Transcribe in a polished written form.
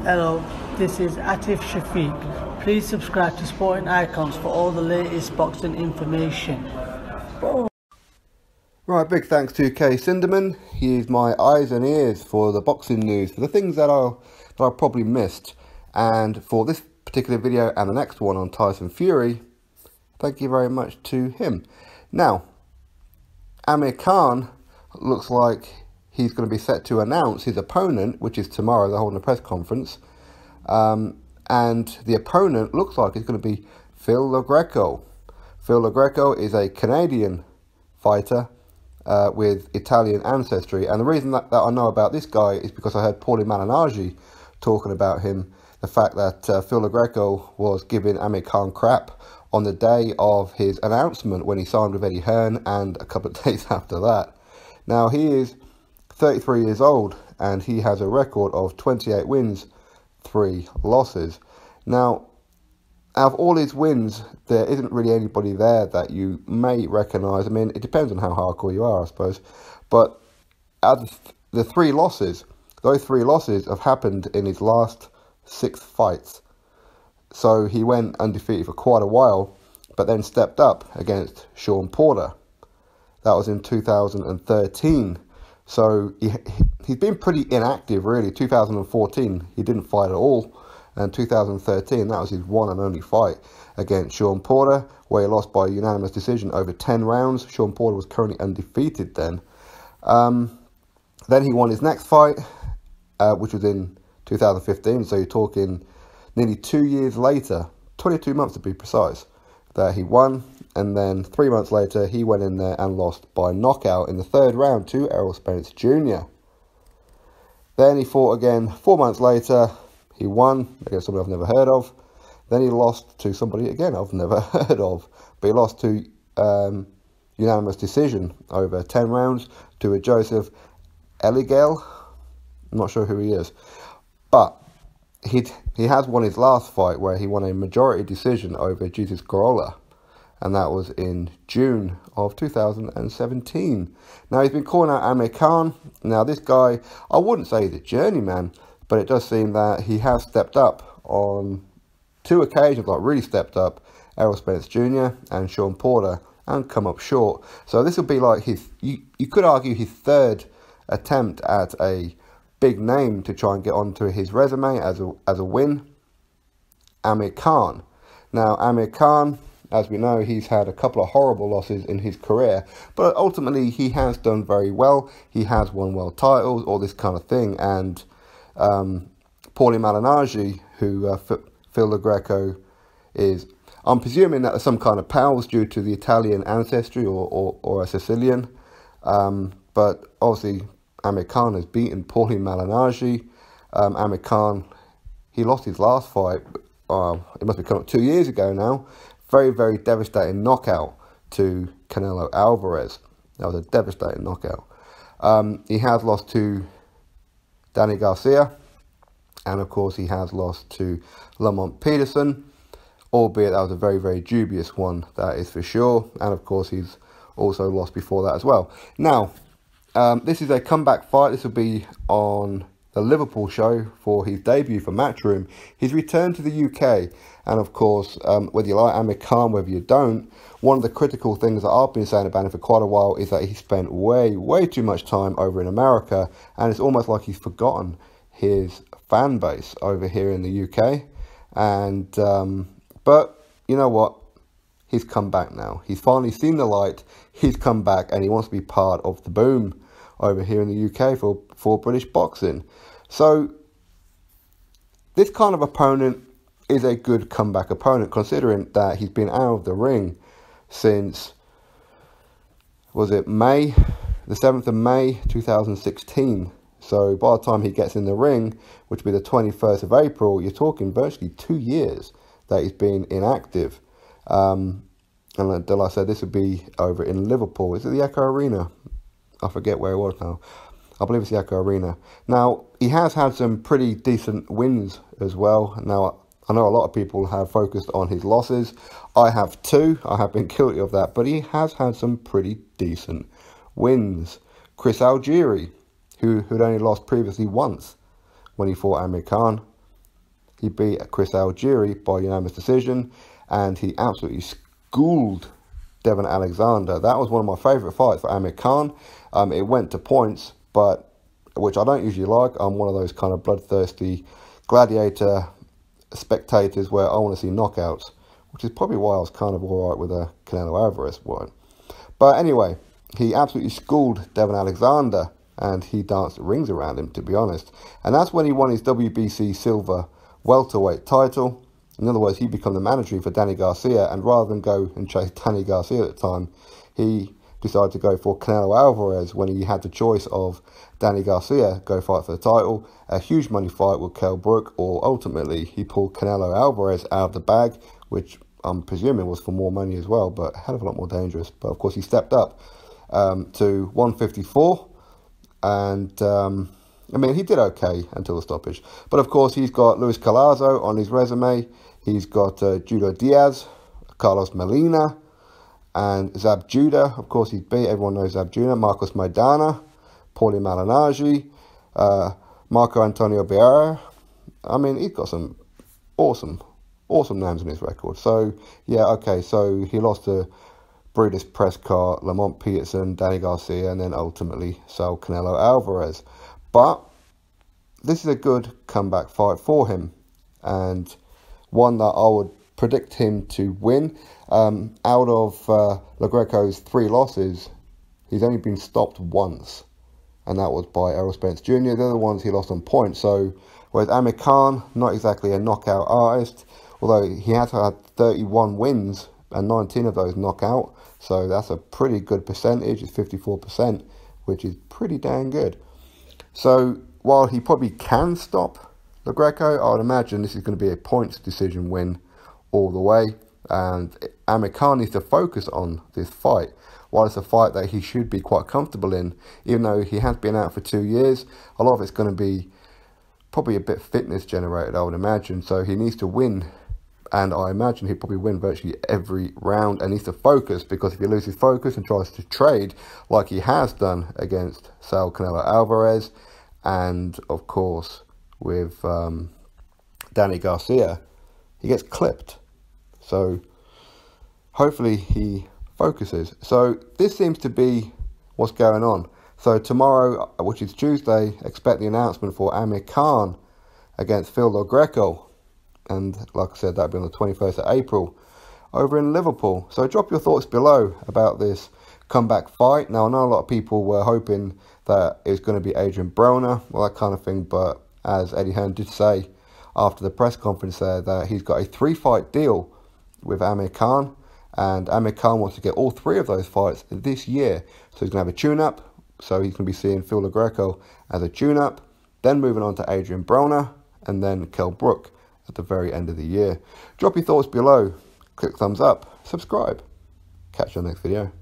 Hello, this is Atif Shafiq. Please subscribe to Sporting Icons for all the latest boxing information. Right, big thanks to Kay Sinderman. He is my eyes and ears for the boxing news, for the things that I probably missed. And for this particular video and the next one on Tyson Fury, thank you very much to him. Now, AMIR Khan looks like he's going to be set to announce his opponent, which is tomorrow. They're holding a press conference. And the opponent looks like it's going to be Phil GRECO. Phil GRECO is a Canadian fighter with Italian ancestry. And the reason that I know about this guy is because I heard Paulie Malignaggi talking about him. The fact that Phil GRECO was giving AMIR Khan crap on the day of his announcement when he signed with Eddie Hearn and a couple of days after that. Now, he is 33 years old and he has a record of 28 wins, 3 losses. Now, out of all his wins, there isn't really anybody there that you may recognise. I mean, it depends on how hardcore you are, I suppose. But out of the 3 losses, those 3 losses have happened in his last 6 fights. So he went undefeated for quite a while, but then stepped up against Sean Porter. That was in 2013. So he's been pretty inactive, really. 2014, he didn't fight at all. And 2013, that was his one and only fight against Sean Porter, where he lost by unanimous decision over 10 rounds. Sean Porter was currently undefeated then. Then he won his next fight, which was in 2015. So you're talking nearly 2 years later, 22 months to be precise, that he won. And then 3 months later, he went in there and lost by knockout in the 3rd round to Errol Spence Jr. Then he fought again 4 months later. He won against somebody I've never heard of. Then he lost to somebody, again, I've never heard of. But he lost to unanimous decision over 10 rounds to a Joseph Eligale. I'm not sure who he is. But he has won his last fight where he won a majority decision over Jesus Corolla. And that was in June of 2017. Now, he's been calling out AMIR Khan. Now, this guy, I wouldn't say he's a journeyman, but it does seem that he has stepped up on 2 occasions, like really stepped up, Errol Spence Jr. and Sean Porter, and come up short. So this will be like his, you could argue his 3rd attempt at a big name to try and get onto his resume as a win. AMIR Khan. Now, AMIR Khan, as we know, he's had a couple of horrible losses in his career, but ultimately he has done very well. He has won world titles, all this kind of thing. And Paulie Malignaggi, who Phil GRECO is, I'm presuming that there's some kind of pals due to the Italian ancestry or a Sicilian. But obviously, AMIR Khan has beaten Paulie Malignaggi. AMIR Khan, he lost his last fight, it must be coming up 2 years ago now. Very, very devastating knockout to Canelo Alvarez. That was a devastating knockout. He has lost to Danny Garcia. And, of course, he has lost to Lamont Peterson. Albeit that was a very, very dubious one, that is for sure. And, of course, he's also lost before that as well. Now, this is a comeback fight. This will be on the Liverpool show for his debut for Matchroom. He's returned to the UK. And of course, whether you like AMIR Khan, whether you don't, one of the critical things that I've been saying about him for quite a while is that he spent way, way too much time over in America. And it's almost like he's forgotten his fan base over here in the UK. And, but you know what? He's come back now. He's finally seen the light. He's come back and he wants to be part of the boom over here in the UK for British boxing. So this kind of opponent is a good comeback opponent, considering that he's been out of the ring since, was it May, the 7th of May 2016. So by the time he gets in the ring, which will be the 21st of April, you're talking virtually 2 years that he's been inactive. And like I said, this would be over in Liverpool. Is it the Echo Arena? I forget where it was now. I believe it's the Echo Arena. Now, he has had some pretty decent wins as well. Now, I know a lot of people have focused on his losses. I have too. I have been guilty of that. But he has had some pretty decent wins. Chris Algieri, who'd only lost previously once when he fought AMIR Khan. He beat Chris Algieri by unanimous decision, and he absolutely schooled Devon Alexander. That was one of my favourite fights for Amir Khan. It went to points, but which I don't usually like. I'm one of those kind of bloodthirsty gladiator spectators where I want to see knockouts, which is probably why I was kind of alright with a Canelo Alvarez one. But anyway, he absolutely schooled Devon Alexander, and he danced rings around him, to be honest. And that's when he won his WBC silver welterweight title. In other words, he became the mandatory for Danny Garcia, and rather than go and chase Danny Garcia at the time, he decided to go for Canelo Alvarez when he had the choice of Danny Garcia go fight for the title, a huge money fight with Kell Brook, or ultimately he pulled Canelo Alvarez out of the bag, which I'm presuming was for more money as well, but a hell of a lot more dangerous. But of course he stepped up to 154, and I mean, he did okay until the stoppage. But of course, he's got Luis Collazo on his resume. He's got Judo Diaz, Carlos Molina, and Zab Judah. Of course, he's beat. Everyone knows Zab Judah. Marcos Maidana, Paulie Malignaggi, Marco Antonio Vieira. I mean, he's got some awesome names on his record. So, yeah, okay. So he lost to Brutus Prescott, Lamont Peterson, Danny Garcia, and then ultimately Saul Canelo Alvarez. But this is a good comeback fight for him, and one that I would predict him to win. Out of GRECO's 3 losses, he's only been stopped once, and that was by Errol Spence Jr. The other ones he lost on points. So, whereas Amir Khan, not exactly a knockout artist, although he has had 31 wins and 19 of those knockout, so that's a pretty good percentage. It's 54%, which is pretty dang good. So while he probably can stop GRECO, I would imagine this is going to be a points decision win all the way. And Amir Khan needs to focus on this fight. While it's a fight that he should be quite comfortable in, even though he has been out for 2 years, a lot of it's going to be probably a bit fitness generated, I would imagine. So he needs to win, and I imagine he'll probably win virtually every round, and needs to focus, because if he loses focus and tries to trade like he has done against Saul Canelo Alvarez, and of course with Danny Garcia, he gets clipped. So hopefully he focuses. So this seems to be what's going on. So tomorrow, which is Tuesday, expect the announcement for Amir Khan against Phil GRECO. And like I said, that'll be on the 21st of April over in Liverpool. So drop your thoughts below about this comeback fight. Now, I know a lot of people were hoping that it was going to be Adrian Broner, well, that kind of thing. But as Eddie Hearn did say after the press conference there, that he's got a 3-fight deal with Amir Khan. And Amir Khan wants to get all 3 of those fights this year. So he's going to have a tune-up. So he's going to be seeing Phil GRECO as a tune-up. Then moving on to Adrian Broner. And then Kell Brook at the very end of the year. Drop your thoughts below, click thumbs up, subscribe. Catch you on the next video.